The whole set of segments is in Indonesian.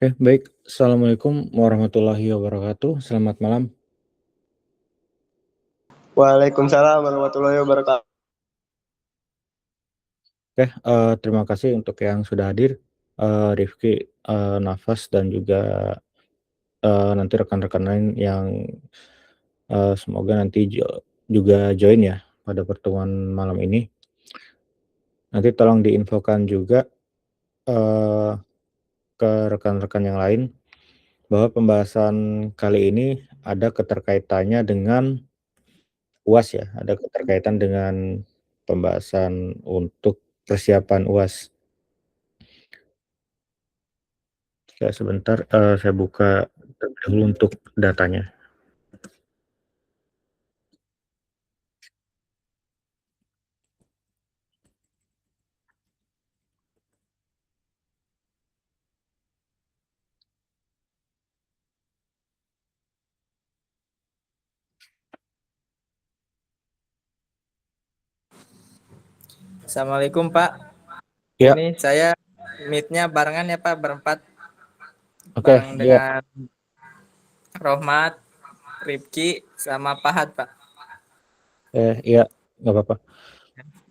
Oke, baik. Assalamualaikum warahmatullahi wabarakatuh. Selamat malam. Waalaikumsalam warahmatullahi wabarakatuh. Oke, terima kasih untuk yang sudah hadir, Rifki, Nafas, dan juga nanti rekan-rekan lain yang semoga nanti juga join ya pada pertemuan malam ini. Nanti tolong diinfokan juga eh, ke rekan-rekan yang lain bahwa pembahasan kali ini ada keterkaitannya dengan UAS ya, ada keterkaitan dengan pembahasan untuk persiapan UAS. Ya, sebentar, saya buka terlebih dahulu untuk datanya. Assalamualaikum Pak. Ya, Ini saya meet-nya barengan ya Pak, berempat. oke, Bareng ya, dengan Rohmat, Rifki, sama Fahad Pak. ya, nggak apa-apa.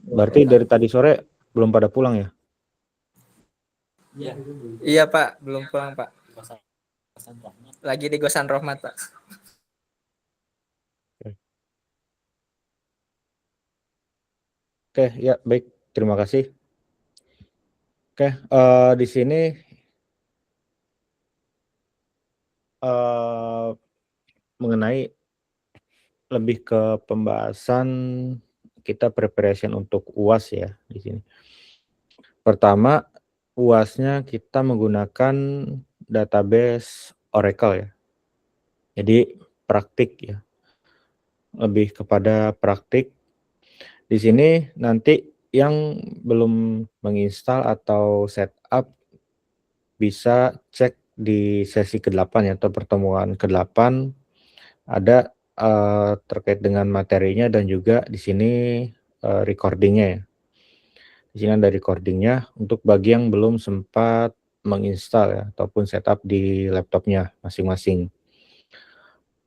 Berarti dari tadi sore belum pada pulang ya? Iya Pak, belum pulang Pak. Lagi di kosan Rohmat Pak. Oke, ya, baik. Terima kasih. Oke, di sini mengenai lebih ke pembahasan kita preparation untuk UAS ya di sini. Pertama, UAS-nya kita menggunakan database Oracle ya. Jadi praktik ya, lebih kepada praktik. Di sini nanti yang belum menginstal atau setup bisa cek di sesi ke-8 ya, atau pertemuan ke-8 ada terkait dengan materinya dan juga di sini recordingnya ya. Di sini ada recordingnya untuk bagi yang belum sempat menginstal ya ataupun setup di laptopnya masing-masing.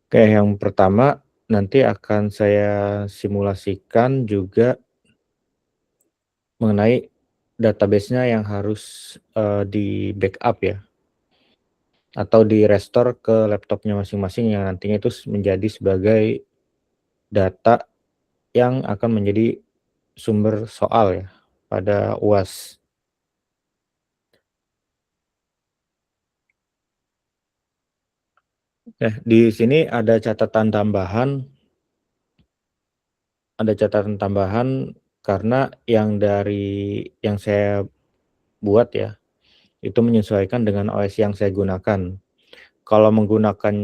Oke, yang pertama nanti akan saya simulasikan juga mengenai database-nya yang harus di backup ya, atau di restore ke laptopnya masing-masing yang nantinya itu menjadi sebagai data yang akan menjadi sumber soal ya pada UAS. Di sini ada catatan tambahan karena yang saya buat ya, itu menyesuaikan dengan OS yang saya gunakan. Kalau menggunakan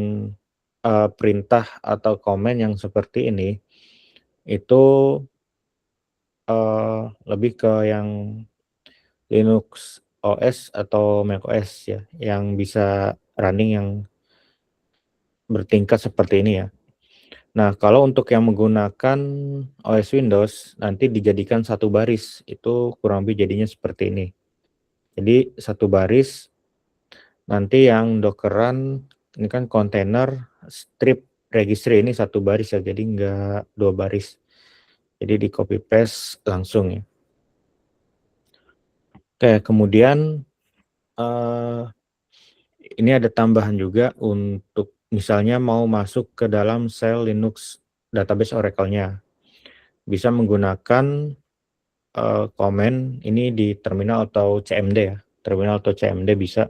perintah atau komen yang seperti ini, itu lebih ke yang Linux OS atau macOS ya, yang bisa running yang bertingkat seperti ini ya. Nah, kalau untuk yang menggunakan OS Windows, nanti dijadikan satu baris, itu kurang lebih jadinya seperti ini. Jadi satu baris, nanti yang Dockeran, ini kan kontainer, strip registry ini satu baris ya, jadi nggak dua baris. Jadi di copy paste langsung ya. Oke, kemudian ini ada tambahan juga untuk misalnya mau masuk ke dalam sel Linux database Oracle-nya. Bisa menggunakan komen ini di terminal atau CMD ya. Terminal atau CMD bisa.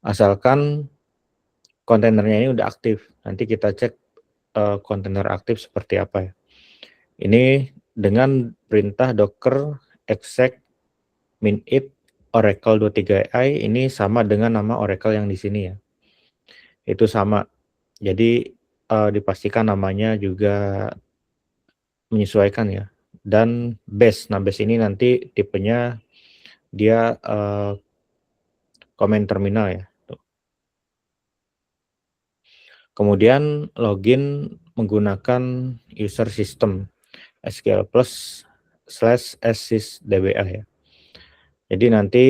Asalkan kontainernya ini udah aktif. Nanti kita cek kontainer aktif seperti apa ya. Ini dengan perintah docker exec minit Oracle 23i ini sama dengan nama Oracle yang di sini ya. Itu sama. Jadi dipastikan namanya juga menyesuaikan ya. Dan base. Nah, base ini nanti tipenya dia komen terminal ya. Kemudian login menggunakan user system SQL plus /sysdba ya. Jadi nanti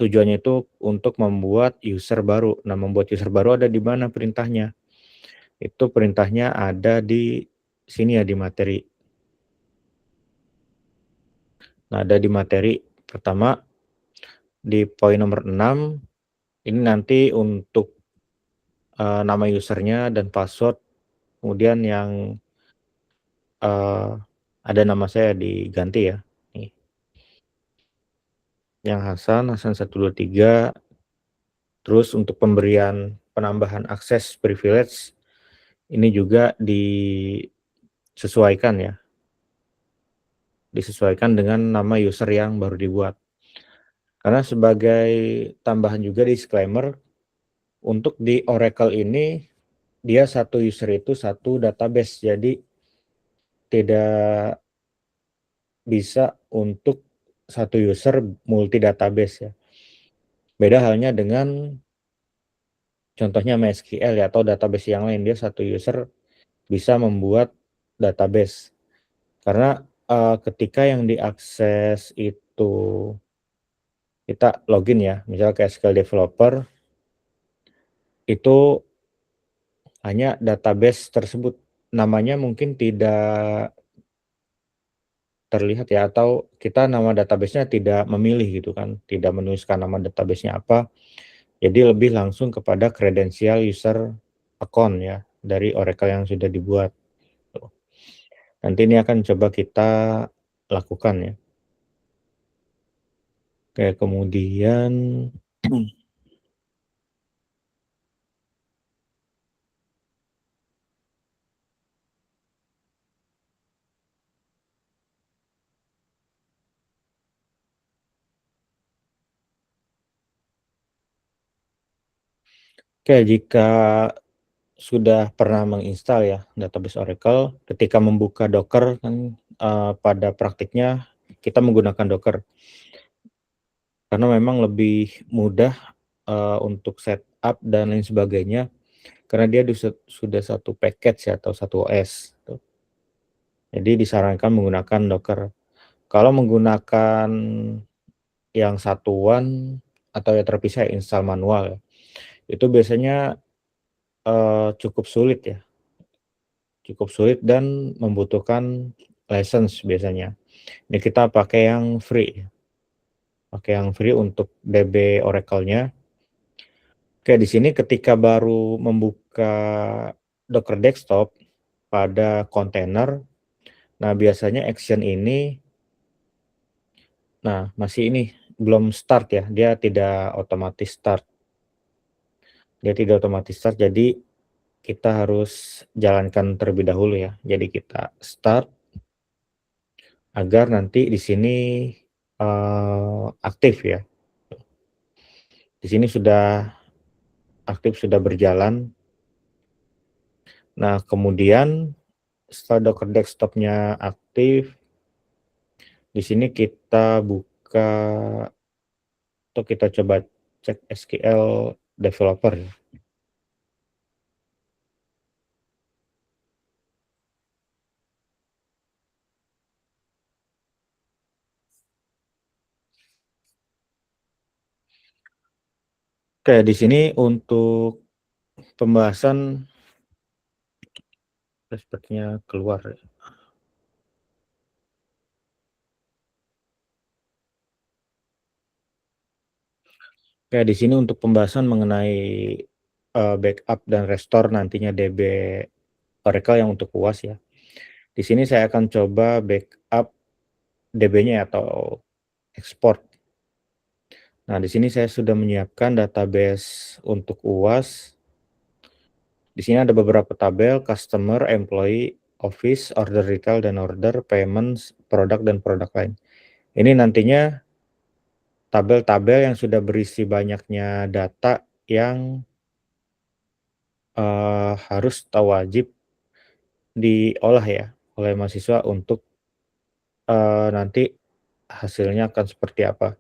tujuannya itu untuk membuat user baru. Nah, membuat user baru ada di mana perintahnya? Itu perintahnya ada di sini ya, di materi. Nah, ada di materi pertama di poin nomor 6 ini nanti untuk nama usernya dan password, kemudian yang ada nama saya diganti ya. Nih. Yang Hasan 123. Terus untuk pemberian penambahan akses privilege ini juga disesuaikan ya. Disesuaikan dengan nama user yang baru dibuat. Karena sebagai tambahan juga disclaimer, untuk di Oracle ini dia satu user itu satu database, jadi tidak bisa untuk satu user multi database ya. Beda halnya dengan contohnya MySQL ya, atau database yang lain, dia satu user bisa membuat database. Karena ketika yang diakses itu kita login ya, misalnya ke SQL Developer, itu hanya database tersebut. Namanya mungkin tidak terlihat ya, atau kita nama database-nya tidak memilih gitu kan, tidak menuliskan nama database-nya apa. Jadi lebih langsung kepada kredensial user account ya, dari Oracle yang sudah dibuat. Nanti ini akan coba kita lakukan ya. Oke, kemudian oke, jika sudah pernah menginstal ya database Oracle, ketika membuka Docker kan pada praktiknya kita menggunakan Docker. Karena memang lebih mudah untuk setup dan lain sebagainya, karena dia sudah satu package ya, atau satu OS gitu. Jadi disarankan menggunakan Docker. Kalau menggunakan yang satuan atau yang terpisah install manual ya, itu biasanya cukup sulit ya. Cukup sulit dan membutuhkan license biasanya. Ini kita pakai yang free. Pakai yang free untuk DB Oracle-nya. Oke, di sini ketika baru membuka Docker Desktop pada kontainer, nah biasanya action ini, nah masih ini belum start ya, dia tidak otomatis start. Dia tidak otomatis start, jadi kita harus jalankan terlebih dahulu ya. Jadi kita start agar nanti di sini aktif ya. Di sini sudah aktif, sudah berjalan. Nah, kemudian setelah Docker Desktop-nya aktif, di sini kita buka atau kita coba cek SQL Developer ya. Oke, di sini untuk pembahasan sepertinya keluar ya. Oke, di sini untuk pembahasan mengenai backup dan restore nantinya DB Oracle yang untuk UAS ya. Di sini saya akan coba backup DB-nya atau ekspor. Nah, di sini saya sudah menyiapkan database untuk UAS. Di sini ada beberapa tabel: customer, employee, office, order retail dan order, payments, produk dan produk lain. Ini nantinya tabel-tabel yang sudah berisi banyaknya data yang harus atau wajib diolah ya oleh mahasiswa untuk nanti hasilnya akan seperti apa.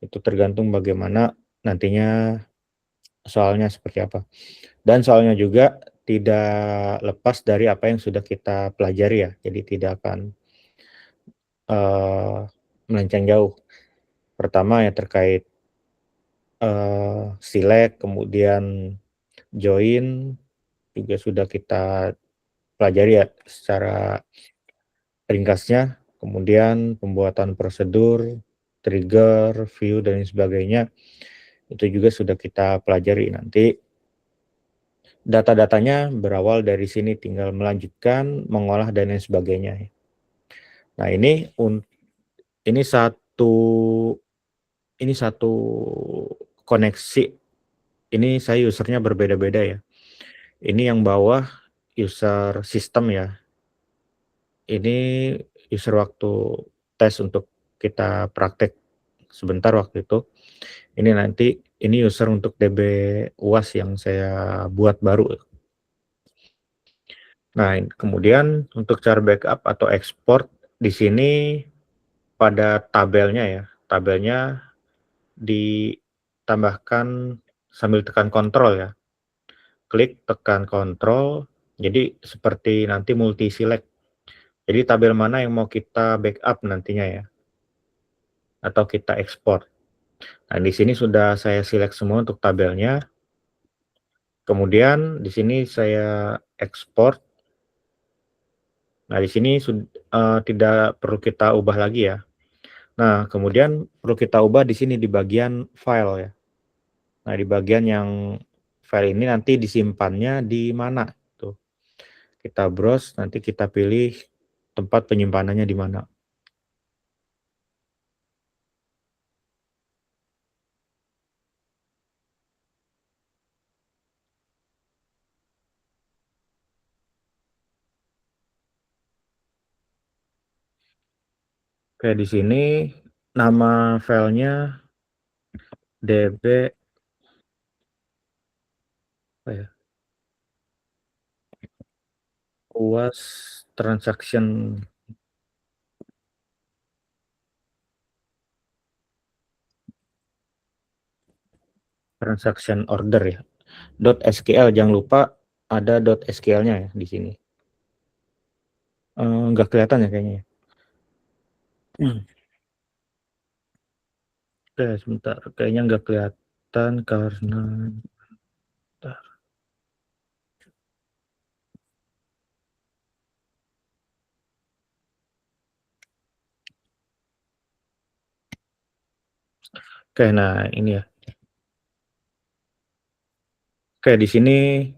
Itu tergantung bagaimana nantinya soalnya seperti apa. Dan soalnya juga tidak lepas dari apa yang sudah kita pelajari ya. Jadi tidak akan melenceng jauh. Pertama ya terkait select, kemudian join juga sudah kita pelajari ya secara ringkasnya, kemudian pembuatan prosedur, trigger, view, dan sebagainya, itu juga sudah kita pelajari. Nanti data-datanya berawal dari sini, tinggal melanjutkan, mengolah, dan lain sebagainya. Nah, ini satu koneksi. Ini saya usernya berbeda-beda ya. Ini yang bawah user sistem ya. Ini user waktu tes untuk kita praktek sebentar waktu itu. Ini nanti ini user untuk DB UAS yang saya buat baru. Nah, kemudian untuk cara backup atau ekspor di sini pada tabelnya ya. Tabelnya ditambahkan sambil tekan kontrol ya. Klik, tekan kontrol. Jadi seperti nanti multi select. Jadi tabel mana yang mau kita backup nantinya ya. Atau kita ekspor. Nah, di sini sudah saya select semua untuk tabelnya. Kemudian di sini saya ekspor. Nah, di sini tidak perlu kita ubah lagi ya. Nah, kemudian perlu kita ubah di sini di bagian file ya. Nah, di bagian yang file ini nanti disimpannya di mana tuh. Kita browse, nanti kita pilih tempat penyimpanannya di mana. Oke, di sini nama filenya db apa ya? UAS transaction order ya. .sql, jangan lupa ada .sql-nya ya di sini. Nggak kelihatan ya kayaknya ya. Oke, sebentar. Kayaknya nggak kelihatan karena... Bentar. Oke, nah ini ya. Oke, di sini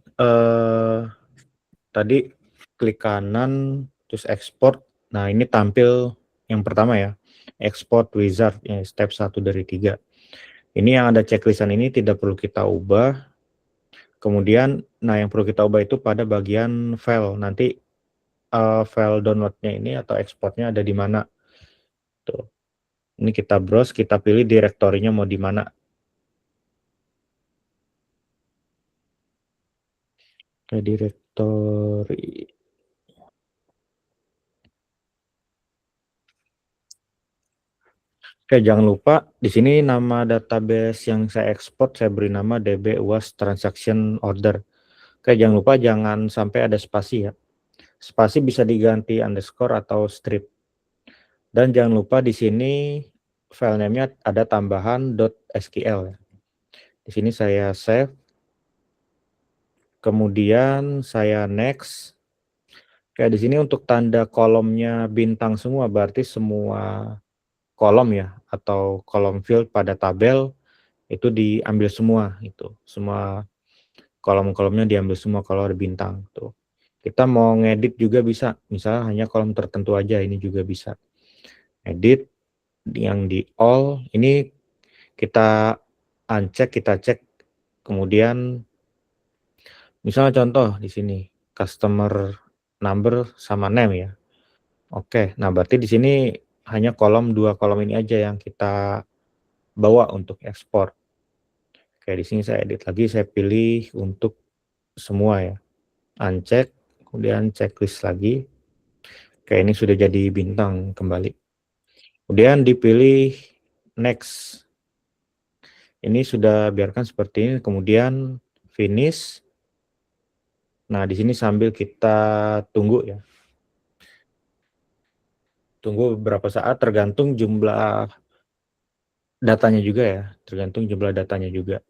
tadi klik kanan, terus export. Nah, ini tampil yang pertama ya. Export wizard, ya, step 1 dari 3. Ini yang ada checklistan ini tidak perlu kita ubah. Kemudian, nah yang perlu kita ubah itu pada bagian file. Nanti file downloadnya ini atau ekspornya ada di mana. Tuh. Ini kita browse, kita pilih direktorinya mau di mana. Ke direktori. Oke, jangan lupa di sini nama database yang saya ekspor saya beri nama DB UAS Transaction Order. Oke, jangan lupa jangan sampai ada spasi ya. Spasi bisa diganti underscore atau strip. Dan jangan lupa di sini file name-nya ada tambahan .sql ya. Di sini saya save. Kemudian saya next. Kayak di sini untuk tanda kolomnya bintang semua, berarti semua kolom ya atau kolom field pada tabel itu diambil semua itu. Semua kolom-kolomnya diambil semua kalau ada bintang tuh. Kita mau ngedit juga bisa, misalnya hanya kolom tertentu aja ini juga bisa. Edit yang di all ini kita uncheck, kita cek. Kemudian misalnya contoh di sini customer number sama name ya. Oke, nah berarti di sini hanya dua kolom ini aja yang kita bawa untuk ekspor. Oke, di sini saya edit lagi, saya pilih untuk semua ya. Uncheck, kemudian checklist lagi. Oke, ini sudah jadi bintang kembali. Kemudian dipilih next. Ini sudah biarkan seperti ini, kemudian finish. Nah, di sini sambil kita tunggu ya. Tunggu beberapa saat tergantung jumlah datanya juga ya, tergantung jumlah datanya juga.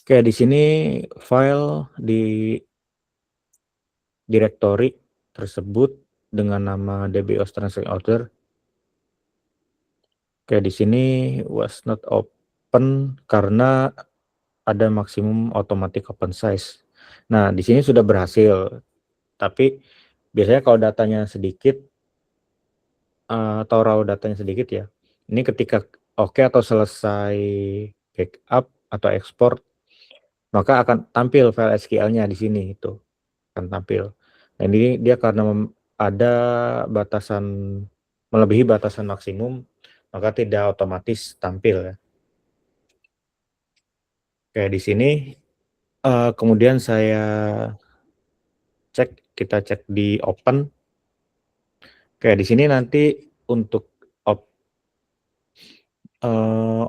Oke, di sini file di directory tersebut dengan nama dbOS transaction order. Oke, di sini was not open karena ada maksimum automatic open size. Nah, di sini sudah berhasil, tapi biasanya kalau datanya sedikit atau raw datanya sedikit ya, ini ketika oke atau selesai backup atau ekspor, maka akan tampil file SQL-nya di sini itu akan tampil. Nah, ini dia karena ada batasan melebihi batasan maksimum, maka tidak otomatis tampil ya. Oke, di sini kemudian kita cek di open. Oke, di sini nanti untuk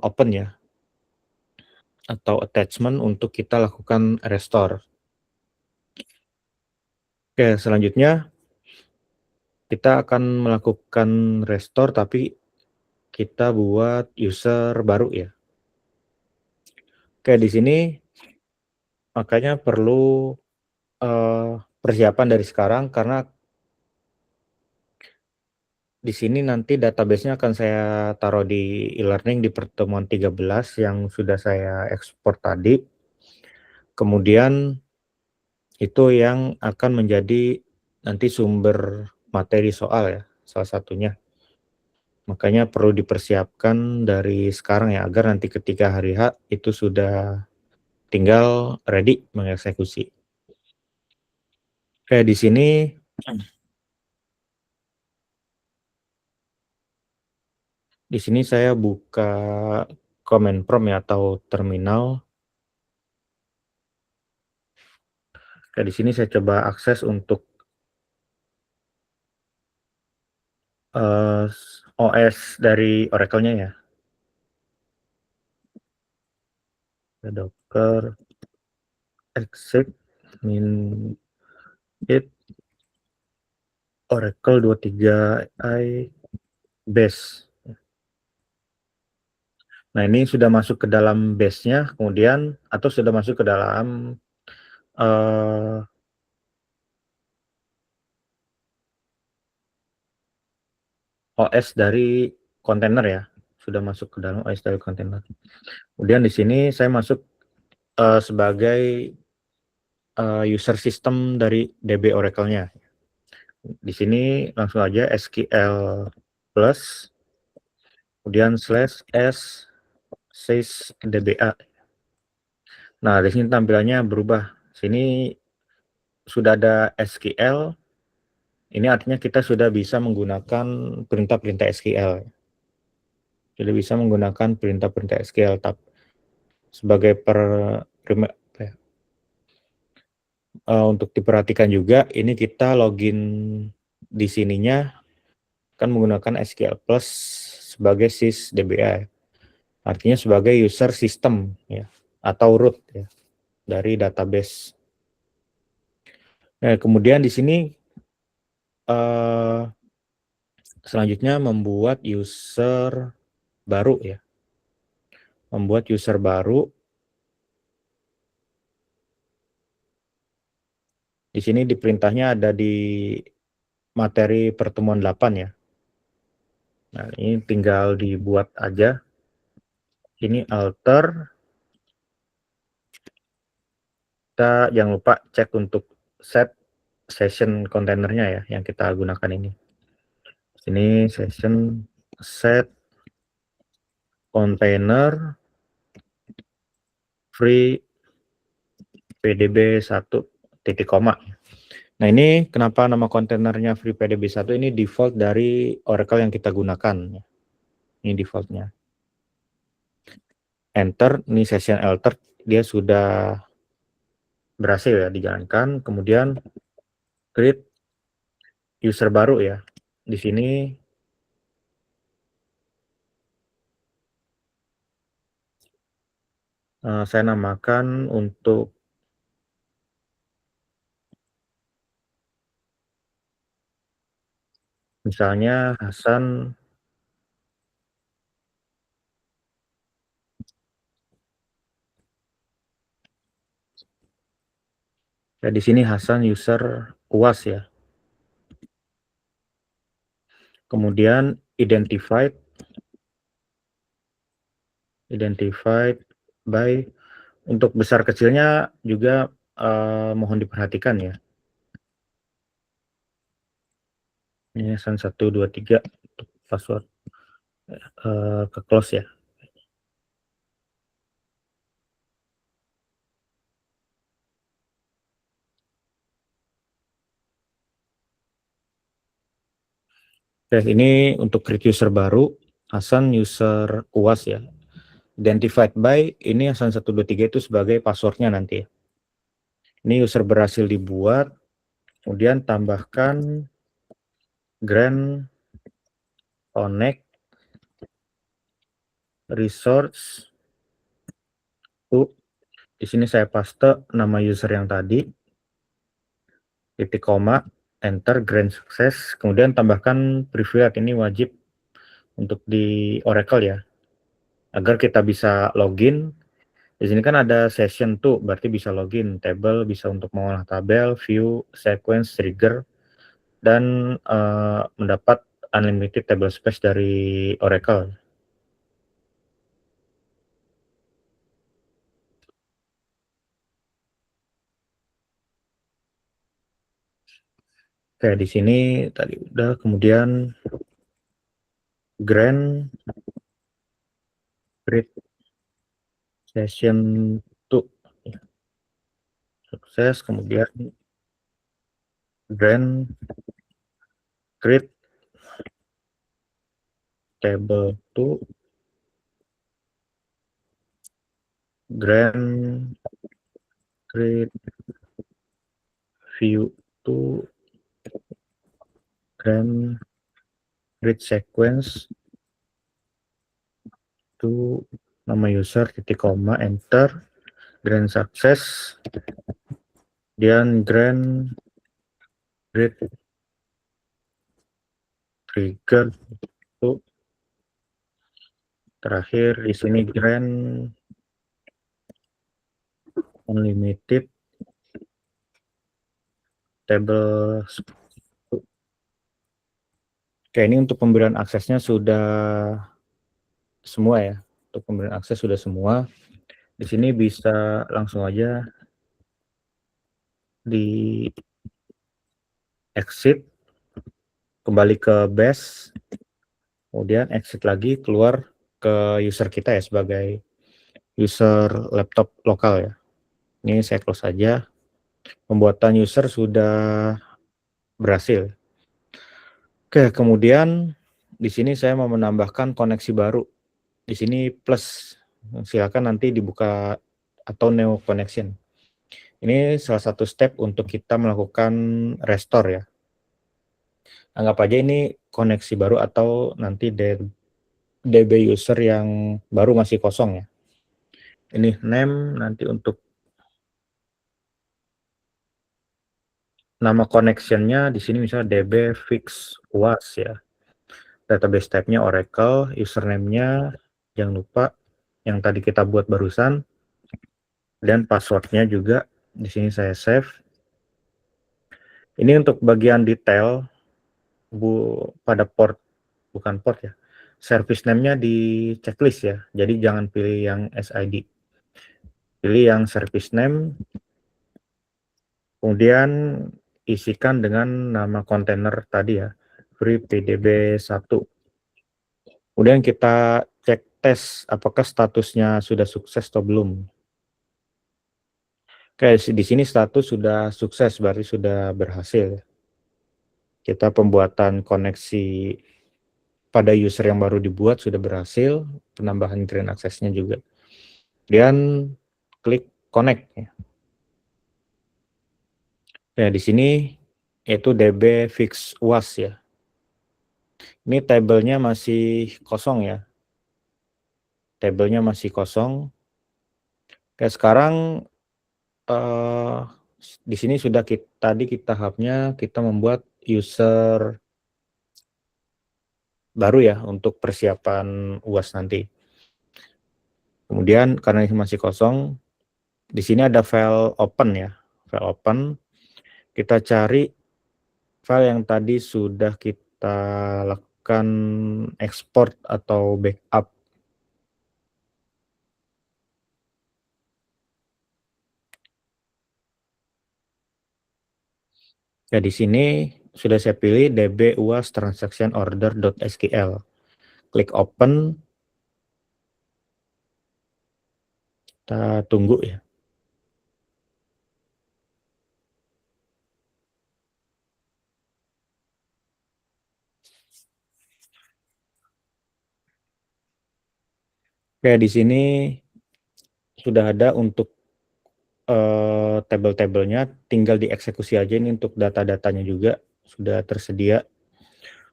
open ya, atau attachment untuk kita lakukan restore. Oke, selanjutnya kita akan melakukan restore tapi kita buat user baru ya. Oke, di sini makanya perlu persiapan dari sekarang karena di sini nanti database-nya akan saya taruh di e-learning di pertemuan 13 yang sudah saya ekspor tadi. Kemudian itu yang akan menjadi nanti sumber materi soal ya, salah satunya. Makanya perlu dipersiapkan dari sekarang ya, agar nanti ketika hari H itu sudah tinggal ready mengeksekusi. Oke, di sini saya buka command prompt ya, atau terminal. Oke, di sini saya coba akses untuk OS dari Oracle-nya ya. Docker exec min it Oracle 23i base. Nah, ini sudah masuk ke dalam base-nya, kemudian atau sudah masuk ke dalam OS dari kontainer ya, sudah masuk ke dalam OS dari kontainer. Kemudian di sini saya masuk sebagai user system dari DB Oracle-nya. Di sini langsung aja SQL plus, kemudian /s sys dba. Nah, di sini tampilannya berubah. Sini sudah ada SQL. Ini artinya kita sudah bisa menggunakan perintah-perintah SQL. Sudah bisa menggunakan perintah-perintah SQL. Sebagai untuk diperhatikan juga, ini kita login di sininya kan menggunakan SQL Plus sebagai sysdba. Artinya sebagai user system ya, atau root ya, dari database. Nah, kemudian di sini selanjutnya membuat user baru ya. Membuat user baru. Di sini di perintahnya ada di materi pertemuan 8 ya. Nah, ini tinggal dibuat aja. Ini alter. Kita jangan lupa cek untuk set session kontainernya ya, yang kita gunakan ini. Ini session set container free pdb 1 titik koma. Nah, ini kenapa nama kontainernya free pdb 1 ini default dari Oracle yang kita gunakan. Ini defaultnya. Enter, ini session alter, dia sudah berhasil ya dijalankan. Kemudian create user baru ya. Di sini saya namakan untuk Misalnya Hasan ya, di sini Hasan user UAS ya. Kemudian identified by, untuk besar kecilnya juga mohon diperhatikan ya. Ini Hasan 1 2 3 untuk password ke close ya. Oke, ini untuk create user baru, Hasan user UAS ya. Identified by, ini Hasan 1 2 3 itu sebagai passwordnya nanti ya. Ini user berhasil dibuat, kemudian tambahkan grand connect resource to, di sini saya paste nama user yang tadi, titik koma, enter grand success, kemudian tambahkan privilege, ini wajib untuk di Oracle ya, agar kita bisa login. Di sini kan ada session tuh, berarti bisa login, table bisa untuk mengolah tabel, view, sequence, trigger, dan mendapat unlimited table space dari Oracle. Oke, di sini tadi udah, kemudian grand create session tuh sukses, kemudian grand create table to grand create view to grand create sequence to nama user, titik koma, enter, grand success, dan grand create trigger itu terakhir di sini grand unlimited table. Oke, ini untuk pemberian aksesnya sudah semua ya. Untuk pemberian akses sudah semua. Di sini bisa langsung aja di exit, kembali ke base, kemudian exit lagi, keluar ke user kita ya, sebagai user laptop lokal ya. Ini saya close saja. Pembuatan user sudah berhasil. Oke, kemudian di sini saya mau menambahkan koneksi baru. Di sini plus, silakan nanti dibuka atau new connection. Ini salah satu step untuk kita melakukan restore ya. Anggap aja ini koneksi baru atau nanti DB user yang baru masih kosong ya. Ini name, nanti untuk nama connectionnya di sini misalnya DB fix UAS ya. Database type-nya Oracle, username-nya jangan lupa yang tadi kita buat barusan, dan password-nya juga di sini saya save. Ini untuk bagian detail pada port, bukan port ya, service name-nya di checklist ya, jadi jangan pilih yang SID, pilih yang service name, kemudian isikan dengan nama kontainer tadi ya, free pdb1. Kemudian kita cek tes apakah statusnya sudah sukses atau belum. Oke, di sini status sudah sukses, berarti sudah berhasil. Kita pembuatan koneksi pada user yang baru dibuat sudah berhasil, penambahan grant aksesnya juga. Kemudian klik connect ya. Ya, di sini yaitu DB fix UAS ya. Ini tabelnya masih kosong ya. Tabelnya masih kosong. Oke, sekarang di sini sudah tadi tahapnya kita membuat user baru ya untuk persiapan UAS nanti. Kemudian karena ini masih kosong, di sini ada file open ya. File open, kita cari file yang tadi sudah kita lakukan export atau backup. Ya, di sini sudah saya pilih db uas transaction order.sql. Klik open. Kita tunggu ya. Oke, di sini sudah ada untuk tabel-tabelnya, tinggal dieksekusi aja. Ini untuk data-datanya juga sudah tersedia.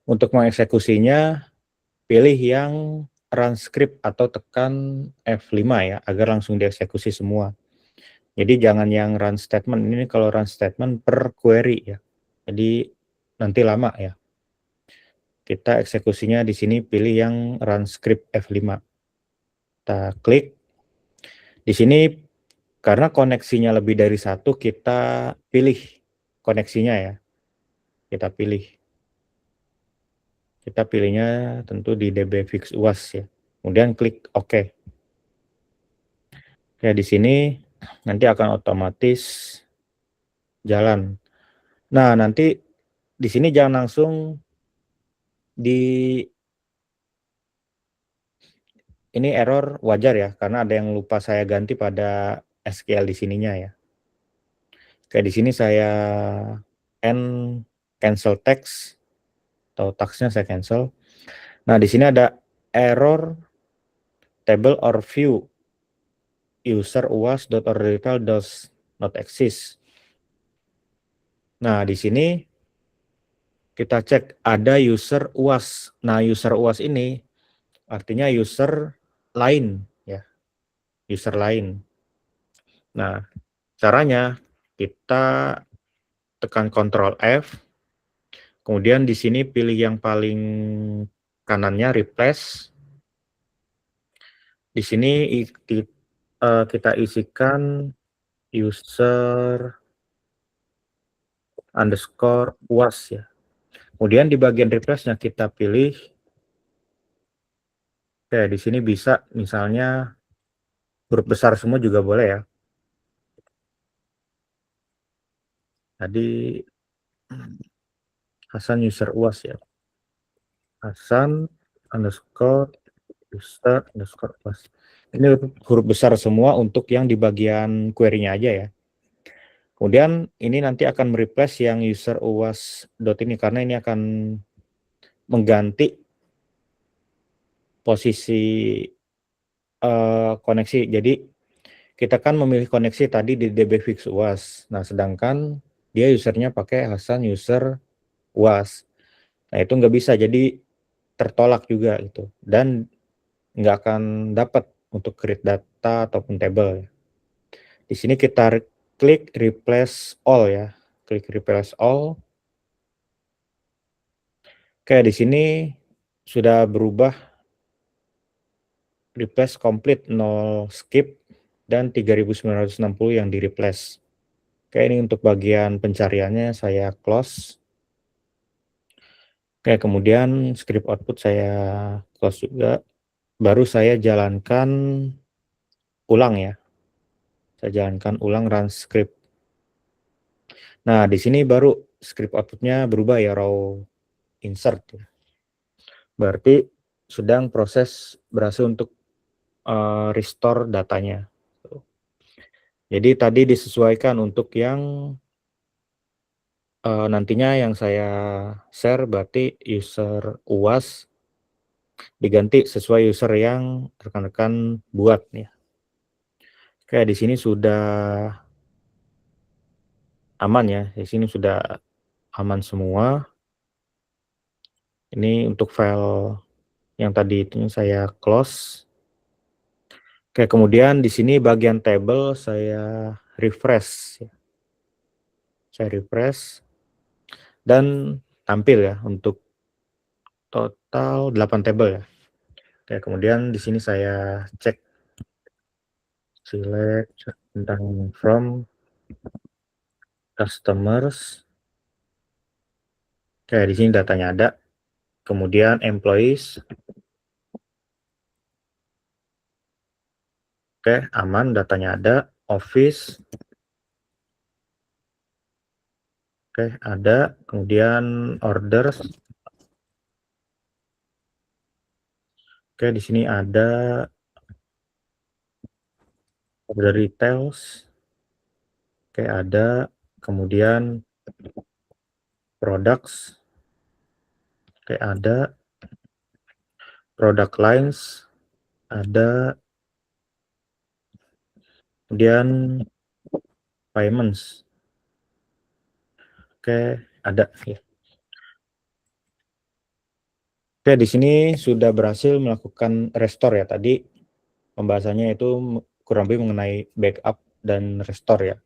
Untuk mengeksekusinya, pilih yang run script atau tekan F5 ya, agar langsung dieksekusi semua. Jadi jangan yang run statement. Ini kalau run statement per query ya. Jadi nanti lama ya. Kita eksekusinya di sini pilih yang run script F5. Kita klik. Di sini karena koneksinya lebih dari satu, kita pilih koneksinya ya. Kita pilih. Kita pilihnya tentu di DB Fix UAS ya. Kemudian klik OK. Ya, di sini nanti akan otomatis jalan. Nah, nanti di sini jangan langsung ini error wajar ya, karena ada yang lupa saya ganti pada SQL di sininya ya. Kayak di sini saya cancel text atau taxnya saya cancel. Nah, di sini ada error table or view user uas.order does not exist. Nah, di sini kita cek ada user uas. Nah, user uas ini artinya user lain ya, user lain. Nah, caranya kita tekan Ctrl F, kemudian di sini pilih yang paling kanannya replace. Di sini kita isikan user underscore uas ya. Kemudian di bagian replace-nya kita pilih, oke, di sini bisa misalnya huruf besar semua juga boleh ya. Tadi Hasan user uas ya. Hasan underscore user underscore uas. Ini huruf besar semua untuk yang di bagian query-nya aja ya. Kemudian ini nanti akan mereplace yang user uas dot ini, karena ini akan mengganti posisi koneksi. Jadi kita kan memilih koneksi tadi di DB Fix UAS. Nah, sedangkan dia usernya pakai Hasan user UAS. Nah, itu nggak bisa, jadi tertolak juga gitu. Dan nggak akan dapat untuk create data ataupun table. Di sini kita klik replace all ya. Klik replace all. Oke, di sini sudah berubah replace complete, 0 skip, dan 3960 yang di replace. Oke, ini untuk bagian pencariannya saya close. Oke, kemudian script output saya close juga. Baru saya jalankan ulang ya. Saya jalankan ulang run script. Nah, di sini baru script outputnya berubah ya, raw insert. Berarti sedang proses berhasil untuk restore datanya. Jadi tadi disesuaikan untuk yang nantinya yang saya share, berarti user UAS diganti sesuai user yang rekan-rekan buat nih. Oke, di sini sudah aman ya. Di sini sudah aman semua. Ini untuk file yang tadi itu saya close. Oke, kemudian di sini bagian table saya refresh. Saya refresh dan tampil ya untuk total 8 tabel ya. Oke, kemudian di sini saya cek select tentang from customers. Oke, di sini datanya ada. Kemudian employees. Oke, aman, datanya ada. Office. Oke, ada. Kemudian orders. Oke, di sini ada order details. Oke, ada. Kemudian products. Oke, ada. Product lines. Ada. Kemudian payments. Oke, ada ya. Oke, di sini sudah berhasil melakukan restore ya. Tadi pembahasannya itu kurang lebih mengenai backup dan restore ya.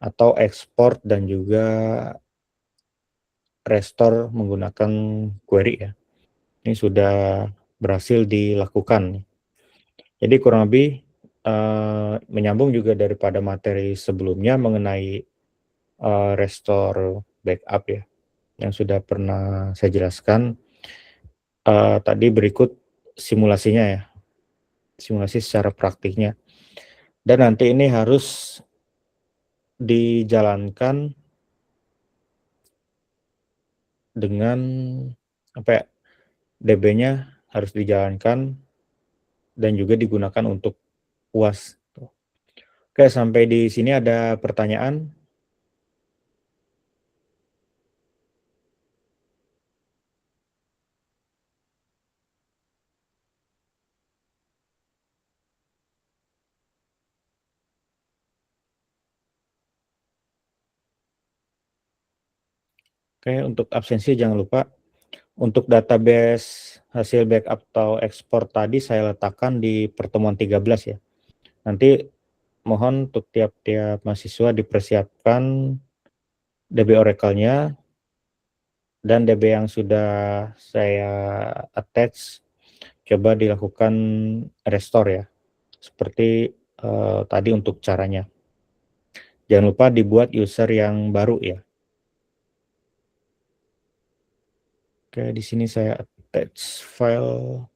Atau export dan juga restore menggunakan query ya. Ini sudah berhasil dilakukan. Jadi kurang lebih menyambung juga daripada materi sebelumnya mengenai restore backup ya, yang sudah pernah saya jelaskan. Tadi berikut simulasinya ya, simulasi secara praktiknya. Dan nanti ini harus dijalankan dengan apa ya, DB-nya harus dijalankan dan juga digunakan untuk UAS. Oke, sampai di sini ada pertanyaan? Oke, untuk absensi jangan lupa. Untuk database hasil backup atau ekspor tadi saya letakkan di pertemuan 13 ya. Nanti mohon untuk tiap-tiap mahasiswa dipersiapkan DB Oracle-nya dan DB yang sudah saya attach, coba dilakukan restore ya. Seperti tadi untuk caranya. Jangan lupa dibuat user yang baru ya. Oke, di sini saya attach file.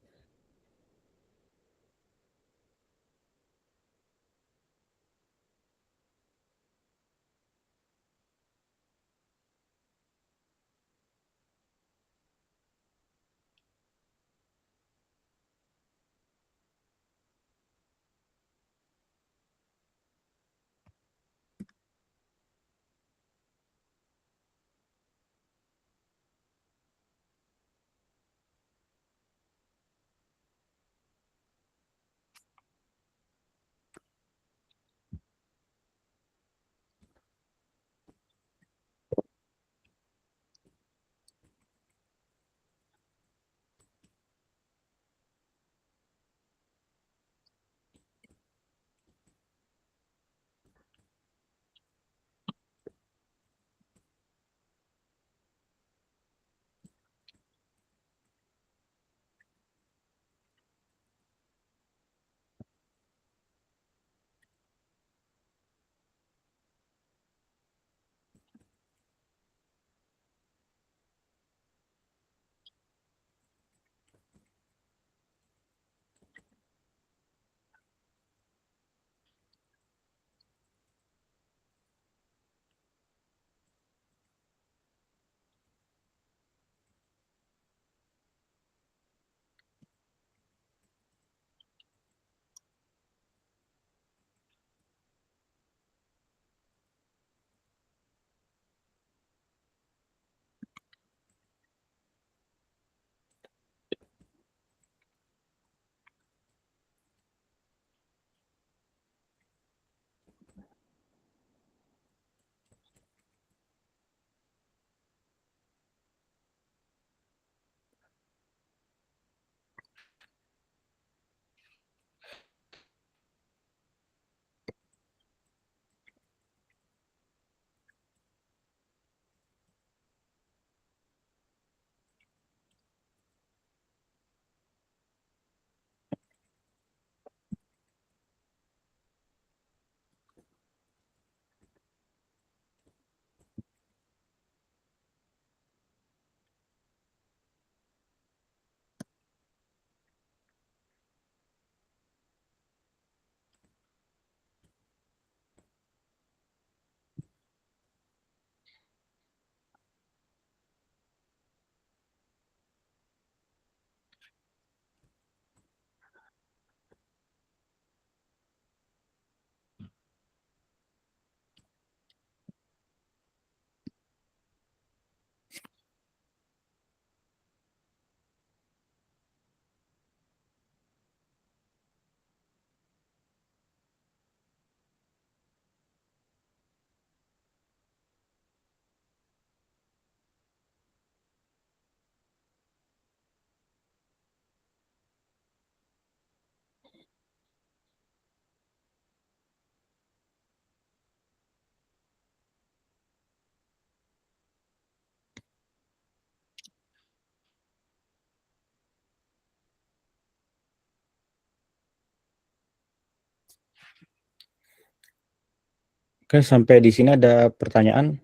Oke, sampai di sini ada pertanyaan?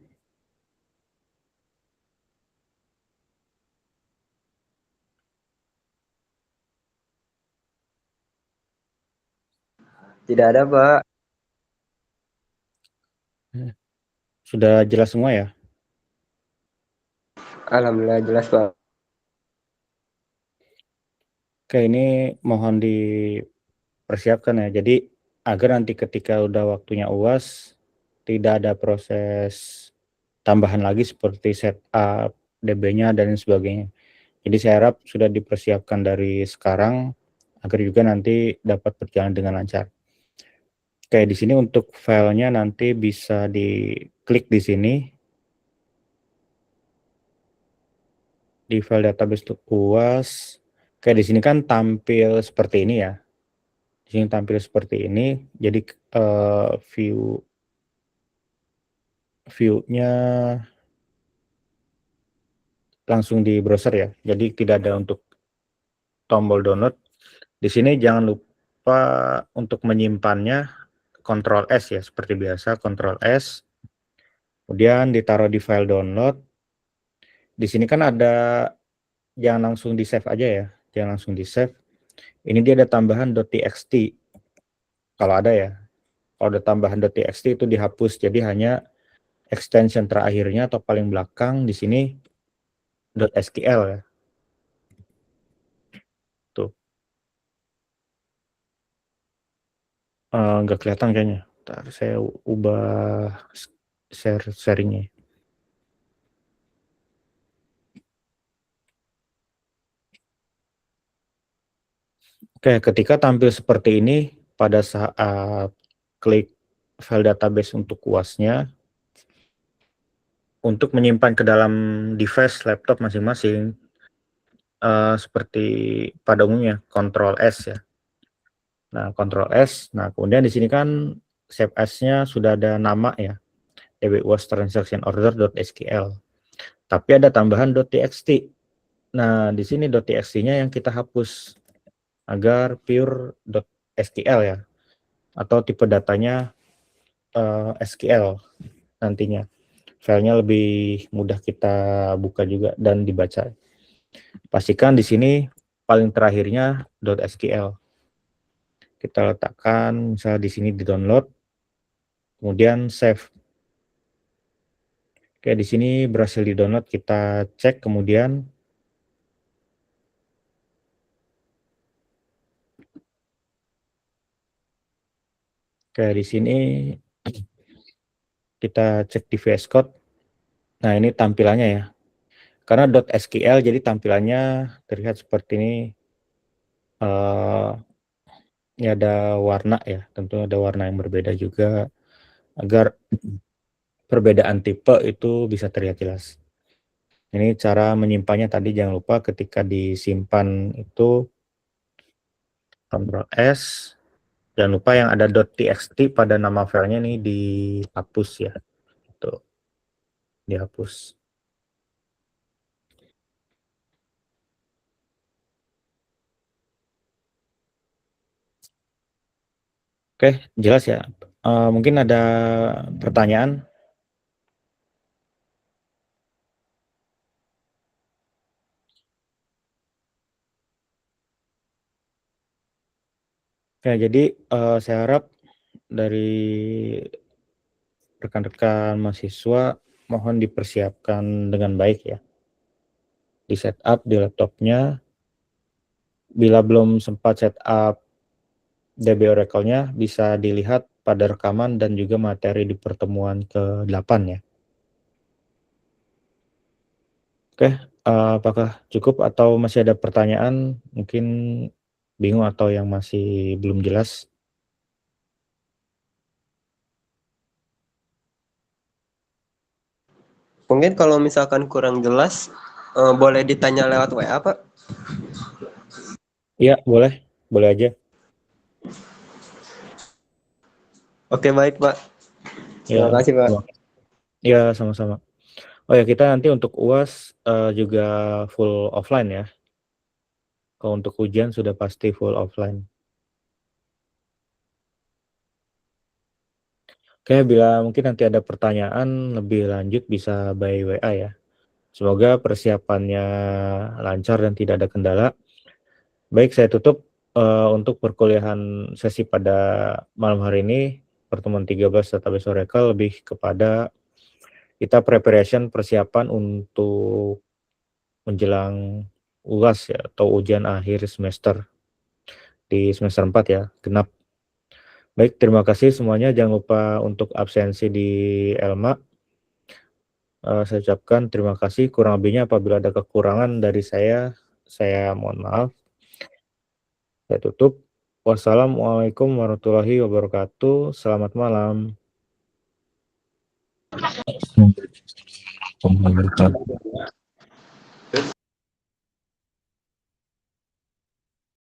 Tidak ada, Pak. Sudah jelas semua ya? Alhamdulillah jelas, Pak. Oke, ini mohon dipersiapkan ya. Jadi agar nanti ketika udah waktunya UAS tidak ada proses tambahan lagi seperti setup DB-nya dan lain sebagainya. Jadi saya harap sudah dipersiapkan dari sekarang agar juga nanti dapat berjalan dengan lancar. Oke, di sini untuk filenya nanti bisa diklik di sini di file database untuk UAS. Oke, di sini kan tampil seperti ini ya. Di sini tampil seperti ini. Jadi view-nya langsung di browser ya. Jadi tidak ada untuk tombol download. Di sini jangan lupa untuk menyimpannya Ctrl S ya, seperti biasa Ctrl S. Kemudian ditaruh di file download. Di sini kan ada, jangan langsung di save aja ya, jangan langsung di save. Ini dia ada tambahan .txt. Kalau ada ya, kalau ada tambahan .txt itu dihapus. Jadi hanya extension terakhirnya atau paling belakang di sini .sql ya. Tuh. Nggak kelihatan kayaknya. Ntar saya ubah sharingnya. Oke, ketika tampil seperti ini pada saat klik file database untuk UAS-nya, untuk menyimpan ke dalam device laptop masing-masing, seperti pada umumnya Ctrl S ya. Nah, Ctrl S. Nah, kemudian di sini kan save as-nya sudah ada nama ya, dbuas transaction order.sql. Tapi ada tambahan .txt. Nah, di sini .txt-nya yang kita hapus agar pure .sql ya, atau tipe datanya SQL nantinya. Filenya lebih mudah kita buka juga dan dibaca. Pastikan di sini paling terakhirnya .sql. Kita letakkan misalnya di sini di download, kemudian save. Oke, di sini berhasil di download, kita cek kemudian. Oke, di sini kita cek di VS Code. Nah, ini tampilannya ya. Karena .sql jadi tampilannya terlihat seperti ini. Ini ada warna ya, tentu ada warna yang berbeda juga agar perbedaan tipe itu bisa terlihat jelas. Ini cara menyimpannya tadi, jangan lupa ketika disimpan itu Ctrl S. Jangan lupa yang ada .txt pada nama filenya ini dihapus ya. Tuh, dihapus. Oke, jelas ya. Mungkin ada pertanyaan? Oke, jadi saya harap dari rekan-rekan mahasiswa mohon dipersiapkan dengan baik ya. Di setup di laptopnya. Bila belum sempat setup DB Oracle-nya, bisa dilihat pada rekaman dan juga materi di pertemuan ke-8 ya. Oke, apakah cukup atau masih ada pertanyaan? Mungkin bingung atau yang masih belum jelas? Mungkin kalau misalkan kurang jelas, boleh ditanya lewat WA, Pak. Iya, boleh. Boleh aja. Oke, baik, Pak. Ya, Terima kasih, Pak. ya sama-sama. Oh ya, kita nanti untuk UAS juga full offline ya. Kalau untuk ujian sudah pasti full offline. Oke, bila mungkin nanti ada pertanyaan lebih lanjut bisa by WA ya. Semoga persiapannya lancar dan tidak ada kendala. Baik, saya tutup untuk perkuliahan sesi pada malam hari ini, pertemuan 13 Database Oracle lebih kepada kita persiapan untuk menjelang UAS ya, atau ujian akhir semester di semester 4 ya, genap. Baik, terima kasih semuanya. Jangan lupa untuk absensi di Elma. Saya ucapkan terima kasih. Kurang lebihnya apabila ada kekurangan dari saya mohon maaf. Saya tutup. Wassalamualaikum warahmatullahi wabarakatuh. Selamat malam. Assalamualaikum warahmatullahi wabarakatuh.